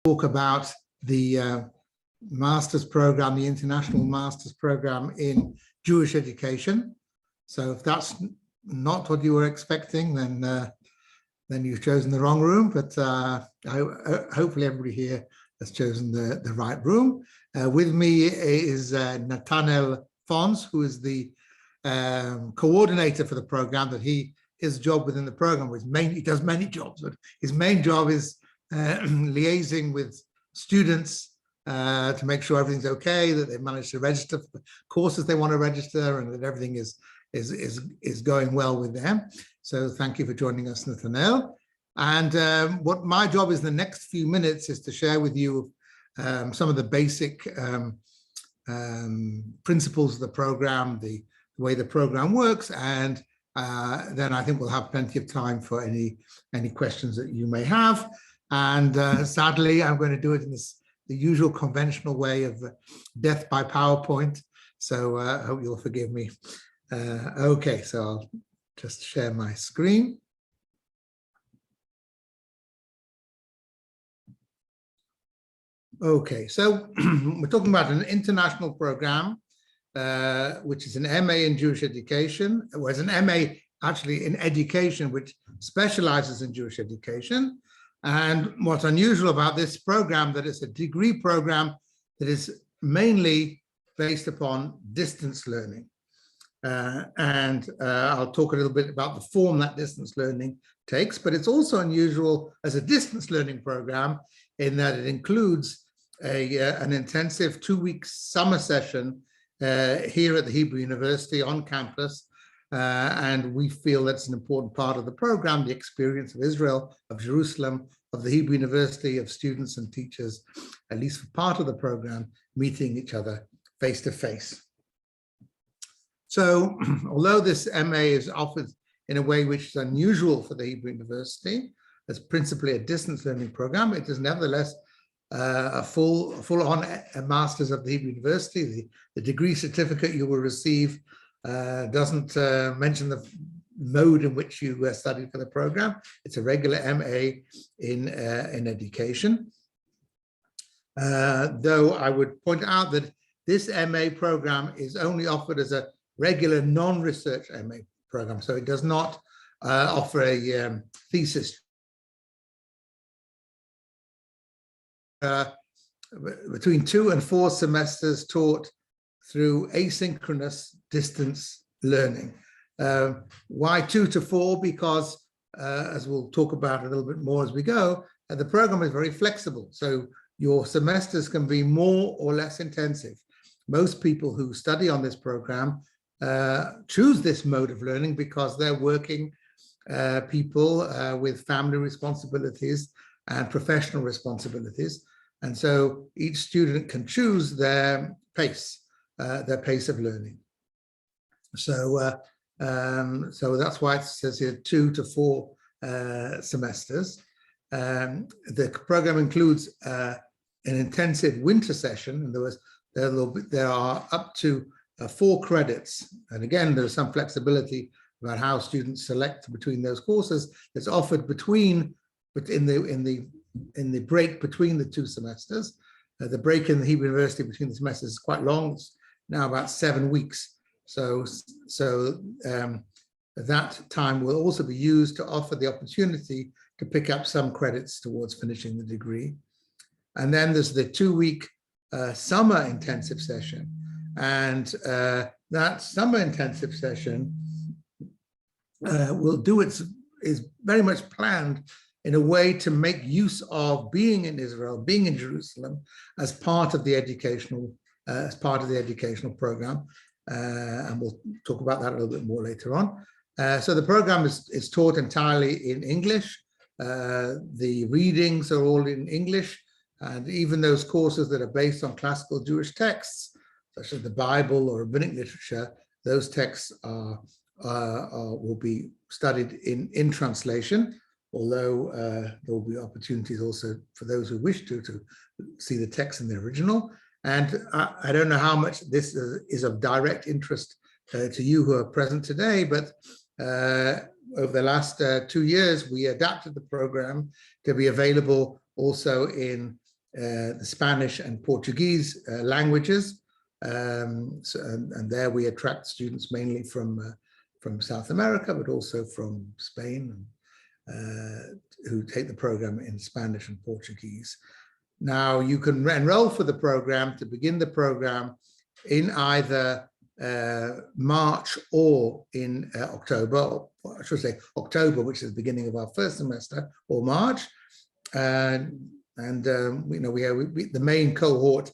talk about the master's program, the international master's program in Jewish education. So if that's not what you were expecting, then you've chosen the wrong room, but hopefully everybody here has chosen the right room. With me is Nathaniel Fons, who is the coordinator for the program. His job within the program he does many jobs, but his main job is liaising with students to make sure everything's okay, that they've managed to register for the courses they want to register, and that everything is going well with them. So thank you for joining us, Nathaniel. And what my job is in the next few minutes is to share with you some of the basic principles of the program, the way the program works, and then I think we'll have plenty of time for any questions that you may have. And sadly, I'm going to do it in the usual conventional way of death by PowerPoint. So I hope you'll forgive me. Okay, so I'll just share my screen. Okay, so we're talking about an international program, which is an MA in Jewish education, whereas an MA actually in education, which specializes in Jewish education. And what's unusual about this program, that it's a degree program that is mainly based upon distance learning. I'll talk a little bit about the form that distance learning takes, but it's also unusual as a distance learning program in that it includes an intensive 2-week summer session here at the Hebrew University on campus. And we feel that's an important part of the program, the experience of Israel, of Jerusalem, of the Hebrew University, of students and teachers, at least for part of the program, meeting each other face to face. So although this MA is offered in a way which is unusual for the Hebrew University, as principally a distance learning program, it is nevertheless a full-on master's of the Hebrew University. The degree certificate you will receive doesn't mention the mode in which you studied for the program. It's a regular MA in education. Though I would point out that this MA program is only offered as a regular non-research MA program, so it does not offer a thesis. Between 2 and 4 semesters taught through asynchronous distance learning. Why 2 to 4? Because, as we'll talk about a little bit more as we go, the program is very flexible. So your semesters can be more or less intensive. Most people who study on this program choose this mode of learning because they're working people with family responsibilities and professional responsibilities. And so each student can choose their pace of learning. So, so that's why it says here 2 to 4 semesters. The program includes an intensive winter session, and there are up to 4 credits. And again, there's some flexibility about how students select between those courses that's offered in the break between the 2 semesters. The break in the Hebrew University between the semesters is quite long. It's now about 7 weeks. So that time will also be used to offer the opportunity to pick up some credits towards finishing the degree. And then there's the 2-week summer intensive session. And that summer intensive session is very much planned in a way to make use of being in Israel, being in Jerusalem, as part of the educational program. And we'll talk about that a little bit more later on. So the program is taught entirely in English. The readings are all in English, and even those courses that are based on classical Jewish texts, such as the Bible or rabbinic literature, those texts will be studied in translation. Although there will be opportunities also for those who wish to see the text in the original. And I don't know how much this is of direct interest to you who are present today, but over the last 2 years, we adapted the program to be available also in the Spanish and Portuguese languages. And there we attract students mainly from South America, but also from Spain, who take the program in Spanish and Portuguese. Now you can enroll for the program to begin the program in either March or in October, or I should say October, which is the beginning of our first semester, or March. The main cohort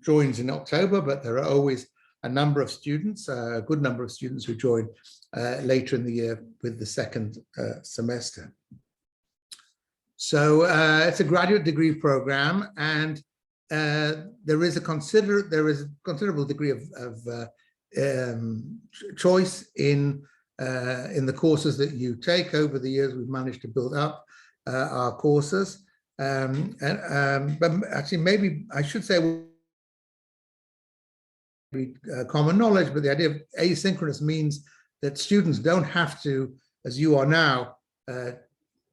joins in October, but there are always a number of students, a good number of students who join later in the year with the second semester. So it's a graduate degree program, and there is a considerable degree of choice in the courses that you take. Over the years, we've managed to build up our courses, but actually, maybe I should say common knowledge, but the idea of asynchronous means that students don't have to, as you are now,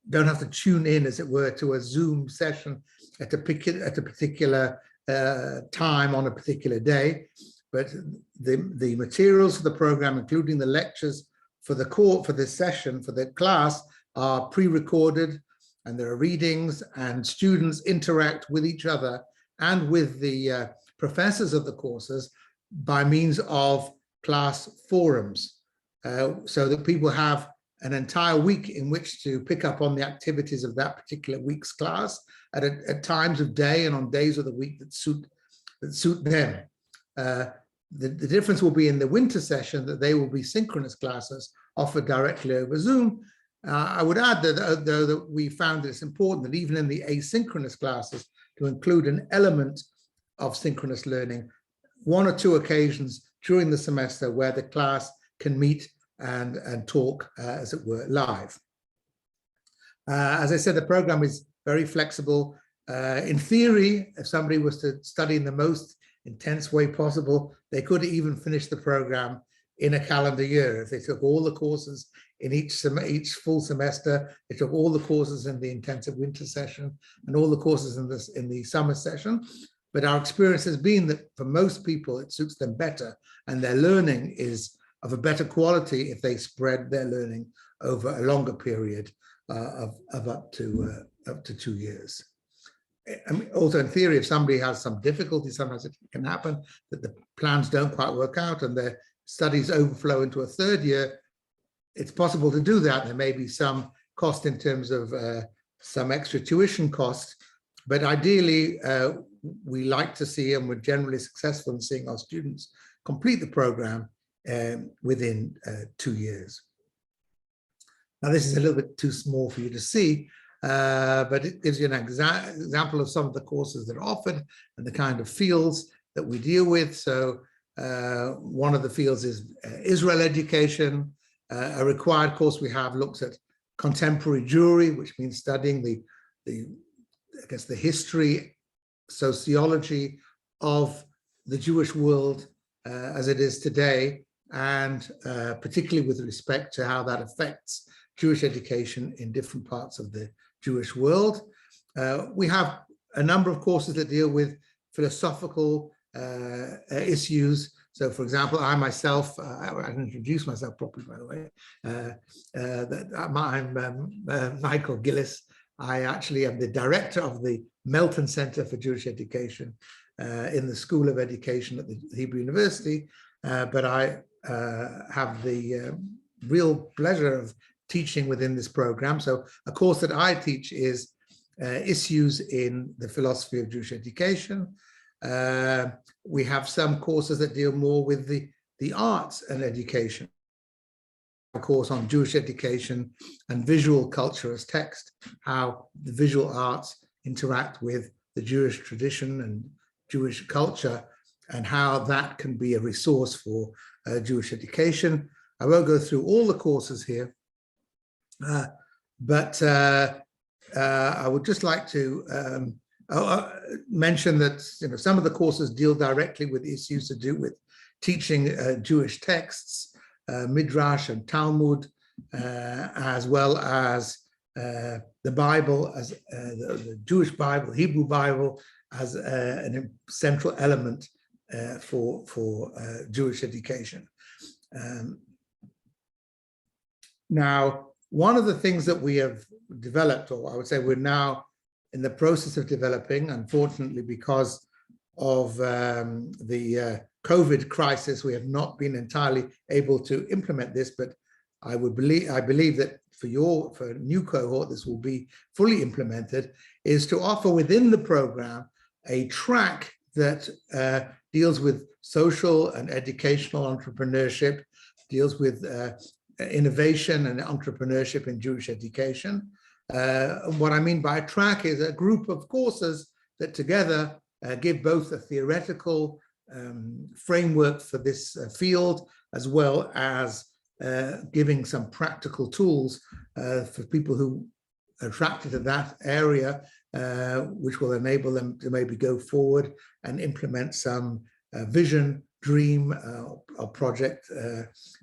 don't have to tune in, as it were, to a Zoom session at a particular time on a particular day. But the materials for the program, including the lectures for the session, for the class, are pre-recorded, and there are readings, and students interact with each other and with the professors of the courses by means of class forums, so that people have an entire week in which to pick up on the activities of that particular week's class at times of day and on days of the week that suit them. The difference will be in the winter session that they will be synchronous classes offered directly over Zoom. I would add that, though, that we found that it's important that even in the asynchronous classes to include an element of synchronous learning, one or two occasions during the semester where the class can meet and talk, as it were, live. As I said, the program is very flexible. In theory, if somebody was to study in the most intense way possible, they could even finish the program in a calendar year. If they took all the courses in each full semester, they took all the courses in the intensive winter session and all the courses in the summer session. But our experience has been that for most people, it suits them better, and their learning is of a better quality if they spread their learning over a longer period of up to 2 years. I mean, also in theory, if somebody has some difficulty, sometimes it can happen that the plans don't quite work out and their studies overflow into a third year. It's possible to do that. There may be some cost in terms of some extra tuition costs, but ideally, we like to see, and we're generally successful in seeing our students complete the program within 2 years. Now, this is a little bit too small for you to see, but it gives you an example of some of the courses that are offered and the kind of fields that we deal with. So one of the fields is Israel education. A required course we have looks at contemporary Jewry, which means studying the history, sociology of the Jewish world as it is today, and particularly with respect to how that affects Jewish education in different parts of the Jewish world. We have a number of courses that deal with philosophical issues. So, for example, I myself, I didn't introduce myself properly, by the way. I'm Michael Gillis. I actually am the director of the Melton Center for Jewish Education in the School of Education at the Hebrew University, but I have the real pleasure of teaching within this program. So a course that I teach is issues in the philosophy of Jewish education. We have some courses that deal more with the arts and education. A course on Jewish education and visual culture as text, how the visual arts interact with the Jewish tradition and Jewish culture, and how that can be a resource for Jewish education. I won't go through all the courses here, but I would just like to mention that some of the courses deal directly with issues to do with teaching Jewish texts, Midrash and Talmud, as well as the Bible, as the Jewish Bible, Hebrew Bible, as a central element for Jewish education. Now, one of the things that we have developed, or I would say we're now in the process of developing, unfortunately, because of the COVID crisis, we have not been entirely able to implement this, but I believe that for a new cohort, this will be fully implemented, is to offer within the program a track that deals with social and educational entrepreneurship, deals with innovation and entrepreneurship in Jewish education. What I mean by a track is a group of courses that together give both a theoretical framework for this field, as well as giving some practical tools for people who are attracted to that area, which will enable them to maybe go forward and implement some vision, dream, or project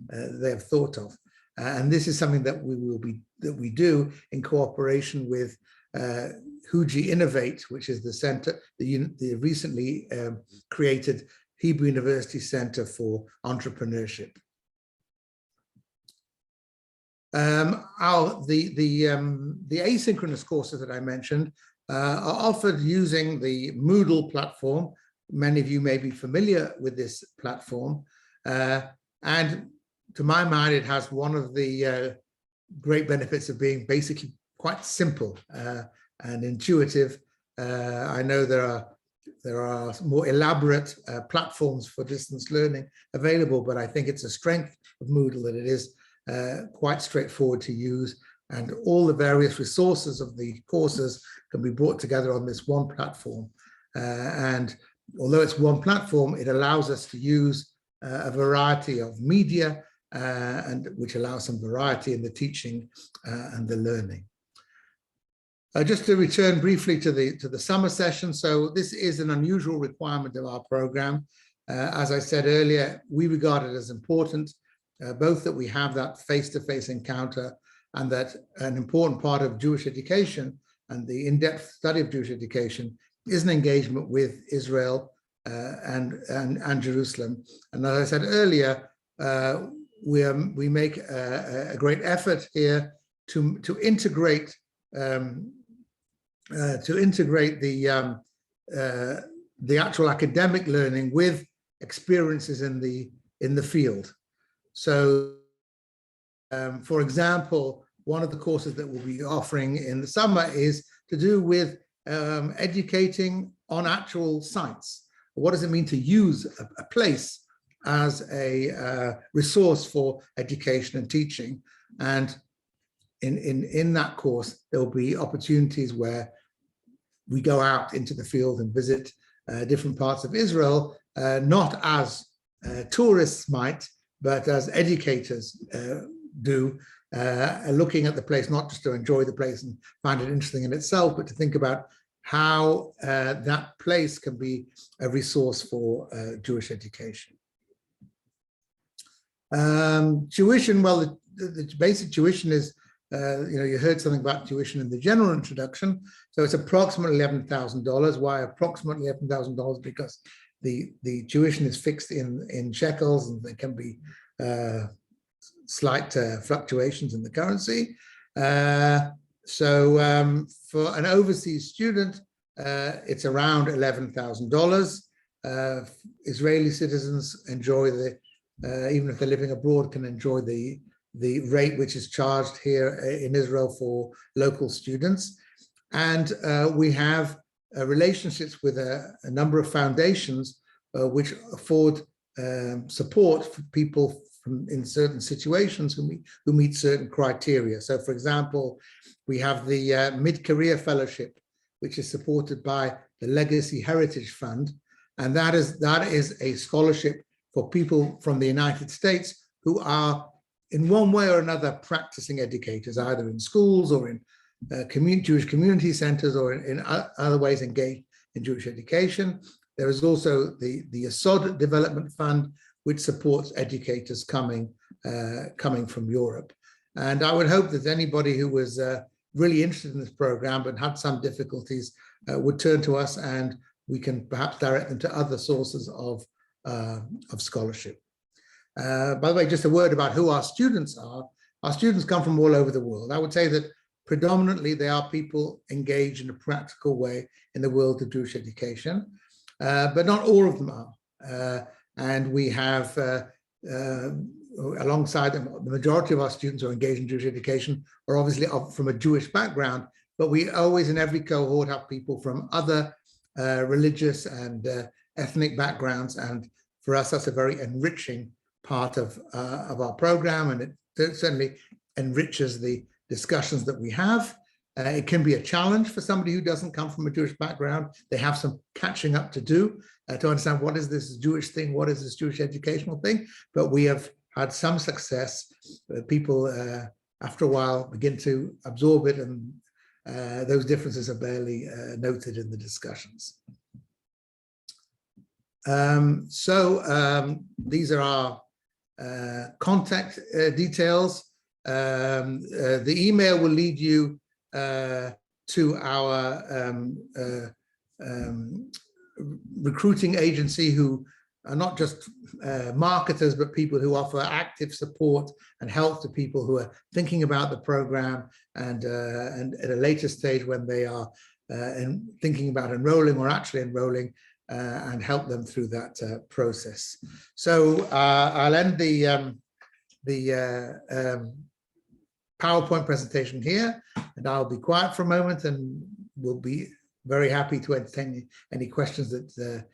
they have thought of. And this is something that we do in cooperation with HUJI Innovate, which is the center, the recently created Hebrew University Center for Entrepreneurship. The asynchronous courses that I mentioned are offered using the Moodle platform. Many of you may be familiar with this platform. And to my mind, it has one of the great benefits of being basically quite simple and intuitive. I know there are more elaborate platforms for distance learning available, but I think it's a strength of Moodle that it is quite straightforward to use, and all the various resources of the courses can be brought together on this one platform. And although it's one platform, it allows us to use a variety of media, and which allows some variety in the teaching and the learning. Just to return briefly to the summer session. So this is an unusual requirement of our program. As I said earlier, we regard it as important, both that we have that face-to-face encounter, and that an important part of Jewish education and the in-depth study of Jewish education is an engagement with Israel and Jerusalem. And as I said earlier, we make a great effort here to integrate the actual academic learning with experiences in the field. So, for example, one of the courses that we'll be offering in the summer is to do with educating on actual sites. What does it mean to use a place as a resource for education and teaching? And in that course, there will be opportunities where we go out into the field and visit different parts of Israel, not as tourists might, but as educators do, looking at the place, not just to enjoy the place and find it interesting in itself, but to think about how that place can be a resource for Jewish education. Tuition, well, the basic tuition is, you heard something about tuition in the general introduction. So it's approximately $11,000. Why approximately $11,000? Because the tuition is fixed in shekels, and there can be slight fluctuations in the currency. So for an overseas student, it's around $11,000. Israeli citizens enjoy even if they're living abroad, can enjoy the rate which is charged here in Israel for local students. And we have relationships with a number of foundations which afford support for people in certain situations who meet certain criteria. So, for example, we have the Mid-Career Fellowship, which is supported by the Legacy Heritage Fund, and that is a scholarship for people from the United States who are, in one way or another, practicing educators, either in schools or in Jewish community centers, or in other ways engaged in Jewish education. There is also the Assad Development Fund, which supports educators coming from Europe. And I would hope that anybody who was really interested in this program but had some difficulties would turn to us, and we can perhaps direct them to other sources of scholarship. By the way, just a word about who our students are. Our students come from all over the world. I would say that predominantly they are people engaged in a practical way in the world of Jewish education, but not all of them are. And we have, alongside them, the majority of our students who are engaged in Jewish education are obviously from a Jewish background, but we always in every cohort have people from other religious and ethnic backgrounds. And for us, that's a very enriching part of our program, and it certainly enriches the discussions that we have. It can be a challenge for somebody who doesn't come from a Jewish background. They have some catching up to do to understand what is this Jewish thing, what is this Jewish educational thing, but we have had some success. People, after a while, begin to absorb it, and those differences are barely noted in the discussions. These are our contact details. The email will lead you to our recruiting agency, who are not just marketers, but people who offer active support and help to people who are thinking about the program, and at a later stage when they are thinking about enrolling or actually enrolling, and help them through that process. So I'll end the PowerPoint presentation here, and I'll be quiet for a moment, and we'll be very happy to entertain any questions that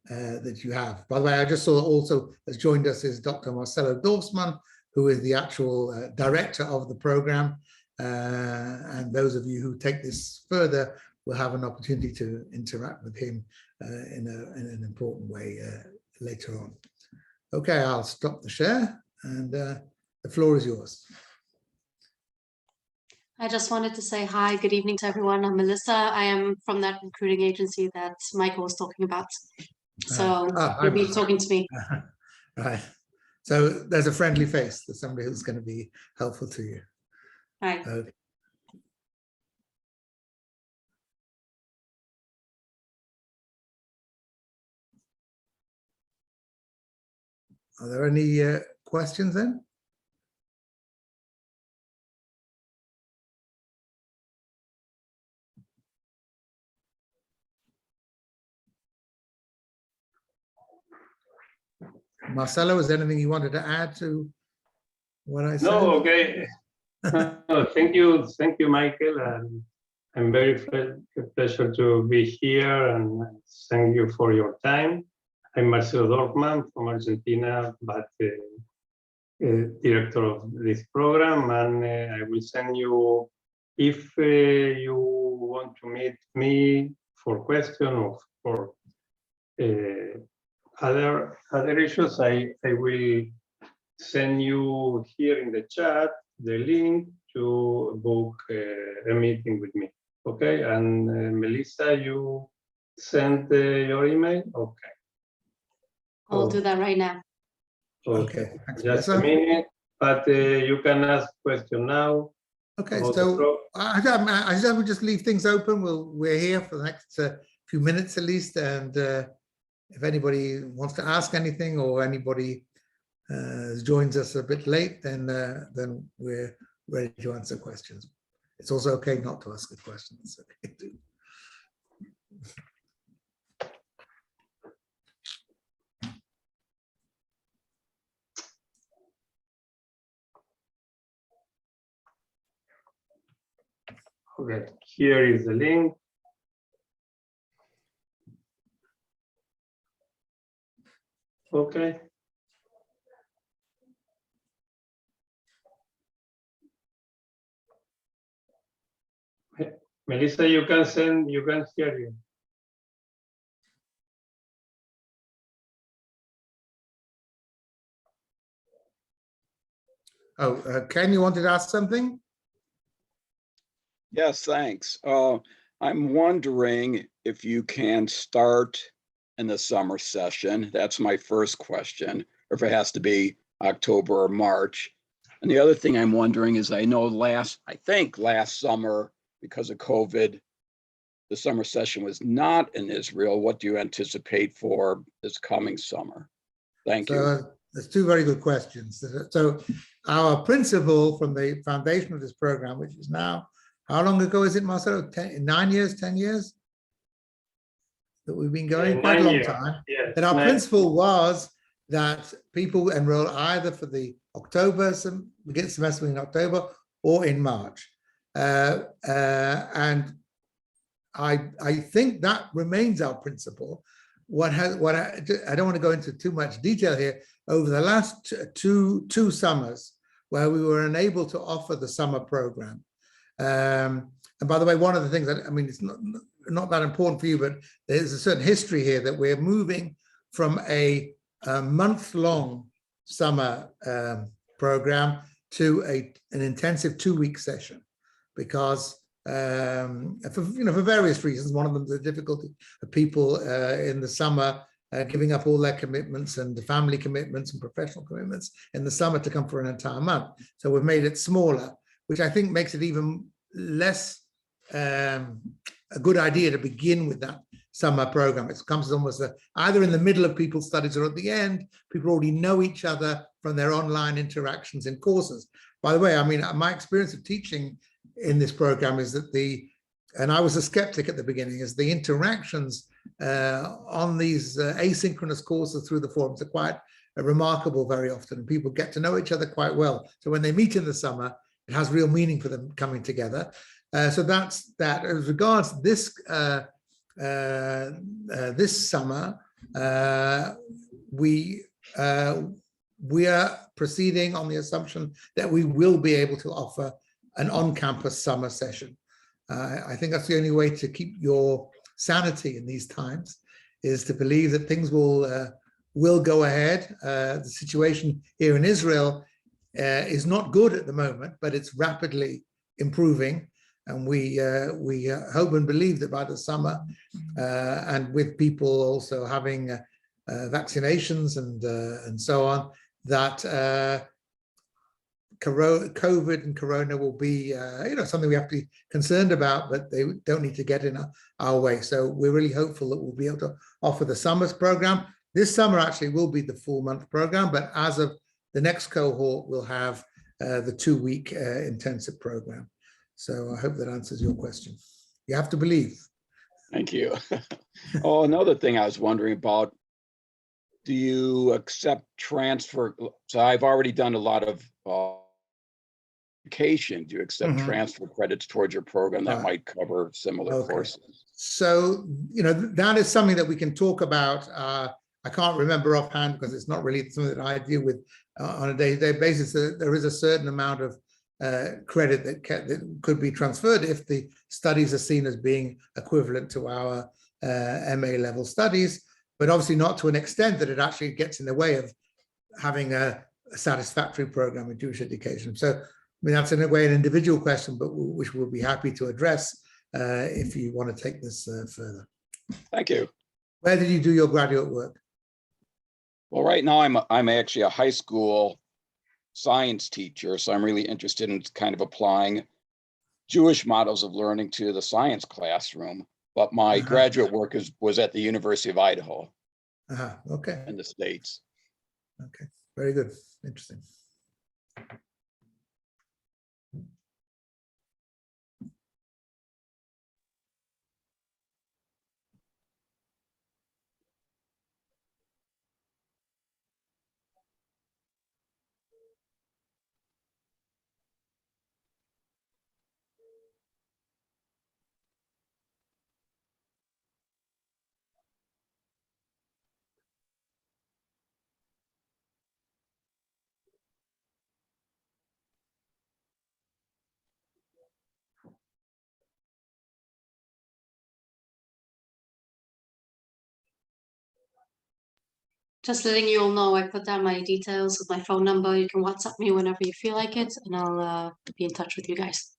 that you have. By the way, I just saw also has joined us is Dr. Marcelo Dorfsman, who is the actual director of the program. And those of you who take this further will have an opportunity to interact with him in an important way later on. Okay, I'll stop the share, and the floor is yours. I just wanted to say hi, good evening to everyone. I'm Melissa. I am from that recruiting agency that Michael was talking about. So you'll be talking to me. Right. So there's a friendly face. There's somebody who's going to be helpful to you. Hi. Okay. Are there any questions then? Marcelo, is there anything you wanted to add to what I said? No, okay. No, thank you, Michael. I'm very pleasure to be here, and thank you for your time. I'm Marcelo Dorfman from Argentina, but director of this program, and I will send you, if you want to meet me for question or for other issues, I will send you here in the chat the link to book a meeting with me. Okay, and Melissa, you sent your email? Okay. I'll do that right now. Okay, thanks, just Melissa. a minute, but you can ask question now. Okay, so I would just leave things open. We're here for the next few minutes at least, and if anybody wants to ask anything, or anybody joins us a bit late, then we're ready to answer questions. It's also okay not to ask a question. It's okay too. Okay, here is the link. Okay. Melissa, you can hear you. Oh, Ken, you wanted to ask something? Yes, thanks. I'm wondering if you can start in the summer session. That's my first question, or if it has to be October or March. And the other thing I'm wondering is, I know I think last summer, because of COVID, the summer session was not in Israel, what do you anticipate for this coming summer? Thank you. There's two very good questions. So our principle from the foundation of this program, which is now, how long ago is it, Marcelo? 9 years, 10 years? That we've been going, quite a long time. Yes, and our principle was that people enroll either for the October, begin semester in October or in March. And I think that remains our principle. I don't want to go into too much detail here. Over the last two summers, where we were unable to offer the summer program. And by the way, one of the things that, I mean, it's not that important for you, but there's a certain history here that we're moving from a month-long summer program to an intensive 2-week session, because for various reasons. One of them is the difficulty of people in the summer giving up all their commitments and the family commitments and professional commitments in the summer to come for an entire month. So we've made it smaller, which I think makes it even less a good idea to begin with that summer program. It comes almost either in the middle of people's studies or at the end. People already know each other from their online interactions in courses. By the way, I mean, my experience of teaching in this program is that and I was a skeptic at the beginning, is the interactions on these asynchronous courses through the forums are quite remarkable very often. And people get to know each other quite well. So when they meet in the summer, it has real meaning for them coming together. So that's that. As regards this this summer, we are proceeding on the assumption that we will be able to offer an on-campus summer session. I think that's the only way to keep your sanity in these times, is to believe that things will go ahead. The situation here in Israel is not good at the moment, but it's rapidly improving. And we hope and believe that by the summer, and with people also having vaccinations and so on, that COVID and Corona will be, something we have to be concerned about, but they don't need to get in our way. So we're really hopeful that we'll be able to offer the summer's program. This summer actually will be the full month program, but as of the next cohort, we'll have the 2-week intensive program. So I hope that answers your question. You have to believe. Thank you. Oh, another thing I was wondering about, do you accept transfer? So I've already done a lot of education. Do you accept transfer credits towards your program that might cover similar courses? So, that is something that we can talk about. I can't remember offhand because it's not really something that I deal with on a day-to-day basis. There is a certain amount of credit that could be transferred if the studies are seen as being equivalent to our MA level studies, but obviously not to an extent that it actually gets in the way of having a satisfactory program in Jewish education. So, I mean, that's in a way an individual question, but which we'll be happy to address if you want to take this further. Thank you. Where did you do your graduate work? Well, right now I'm actually a high school science teacher, so I'm really interested in kind of applying Jewish models of learning to the science classroom. But my graduate work was at the University of Idaho. Okay. In the States. Okay, very good. Interesting. Just letting you all know, I put down my details with my phone number. You can WhatsApp me whenever you feel like it, and I'll be in touch with you guys.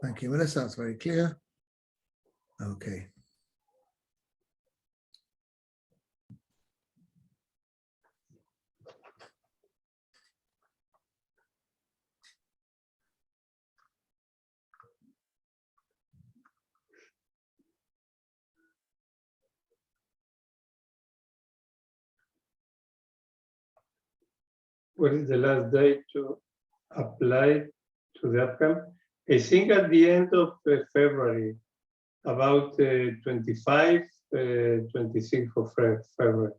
Thank you, Melissa. That's very clear. Okay. what is the last day to apply to the upcoming? I think at the end of February, about 25, 26 of February.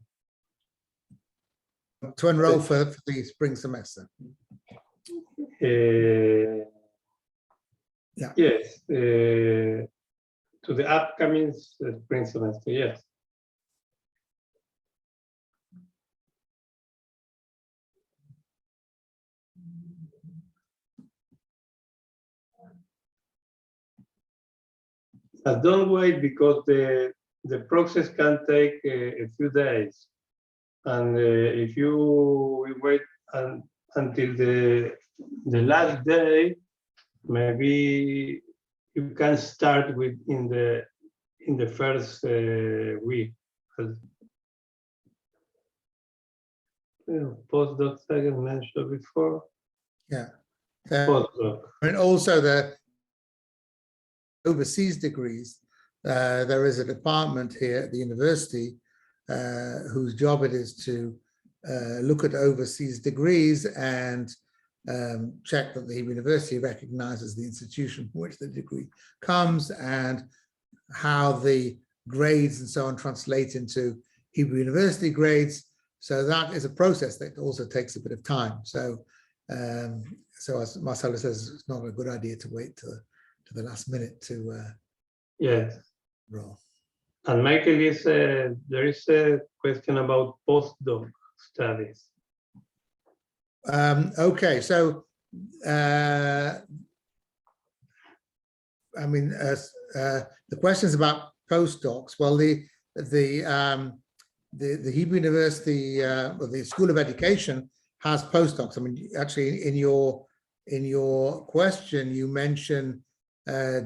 To enroll for the spring semester. Yeah. Yes, to the upcoming spring semester, yes. Don't wait, because the process can take a few days. And if you wait until the last day, maybe you can start with in the first week. Postdoc I mentioned before. Yeah. Postdoc. And also the overseas degrees, there is a department here at the university whose job it is to look at overseas degrees and check that the university recognizes the institution from which the degree comes and how the grades and so on translate into Hebrew University grades. So that is a process that also takes a bit of time. So, so as Marcelo says, it's not a good idea to wait to the last minute to yes. roll. And Michael, there is a question about postdoc studies. Okay, so I mean, the questions about postdocs. Well, the Hebrew University, or the School of Education, has postdocs. I mean, actually, in your question, you mention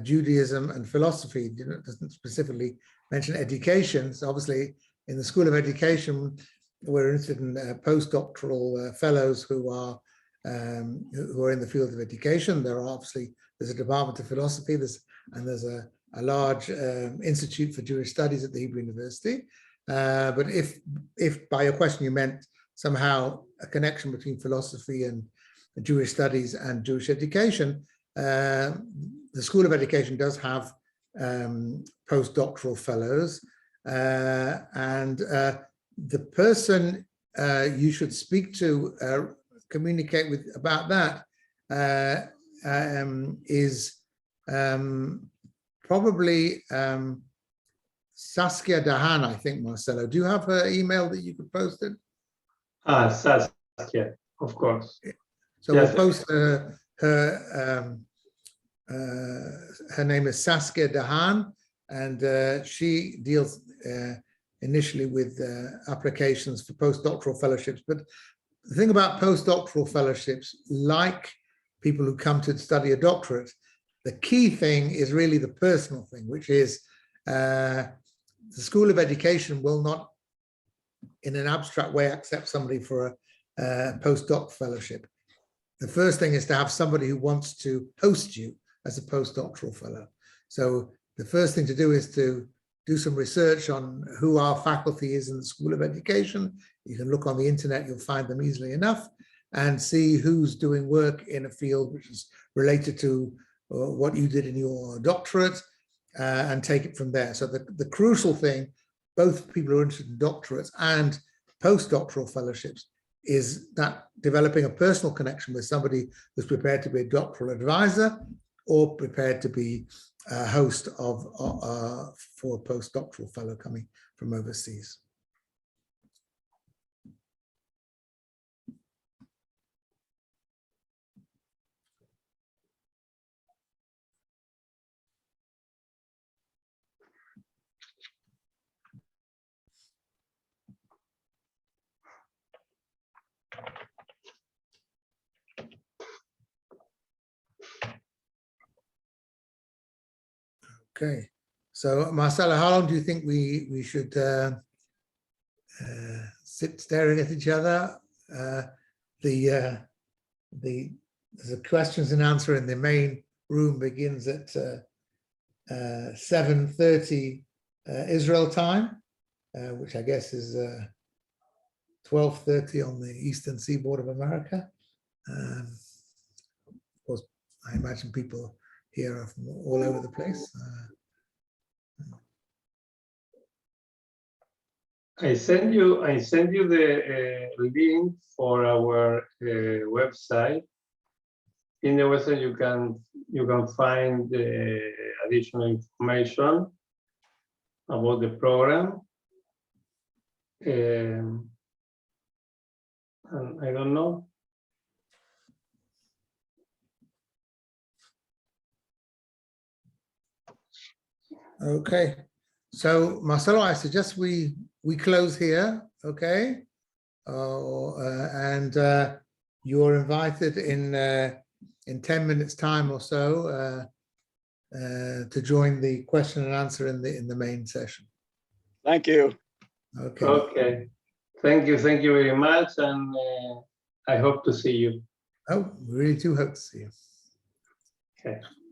Judaism and philosophy. It doesn't specifically mention education. So obviously, in the School of Education, we're interested in postdoctoral fellows who are in the field of education. There's a department of philosophy, there's a large institute for Jewish studies at the Hebrew University. But if by your question you meant somehow a connection between philosophy and Jewish studies and Jewish education, the School of Education does have postdoctoral fellows, and the person you should speak to, communicate with about that is probably Saskia Dahan, I think, Marcelo. Do you have her email that you could post it? Saskia, of course. So yes. We'll post her name is Saskia Dahan, and she deals initially with applications for postdoctoral fellowships. But the thing about postdoctoral fellowships, like people who come to study a doctorate, the key thing is really the personal thing, which is the School of Education will not, in an abstract way, accept somebody for a postdoc fellowship. The first thing is to have somebody who wants to host you as a postdoctoral fellow. So the first thing to do is to do some research on who our faculty is in the School of Education. You can look on the internet, you'll find them easily enough, and see who's doing work in a field which is related to what you did in your doctorate, and take it from there. So the crucial thing, both people who are interested in doctorates and postdoctoral fellowships, is that developing a personal connection with somebody who's prepared to be a doctoral advisor or prepared to be a host of for a postdoctoral fellow coming from overseas. Okay, so Marcelo, how long do you think we should sit staring at each other? The questions and answer in the main room begins at 7:30 Israel time, which I guess is 12:30 on the eastern seaboard of America. Of course, I imagine people here are from all over the place. I send you the link for our website. In the website, you can find additional information about the program. And I don't know. Okay, so Marcelo, I suggest we close here, okay? And you're invited in 10 minutes time or so to join the question and answer in the main session. Thank you. Okay. Okay. Thank you very much, and I hope to see you. Oh, we really do hope to see you. Okay.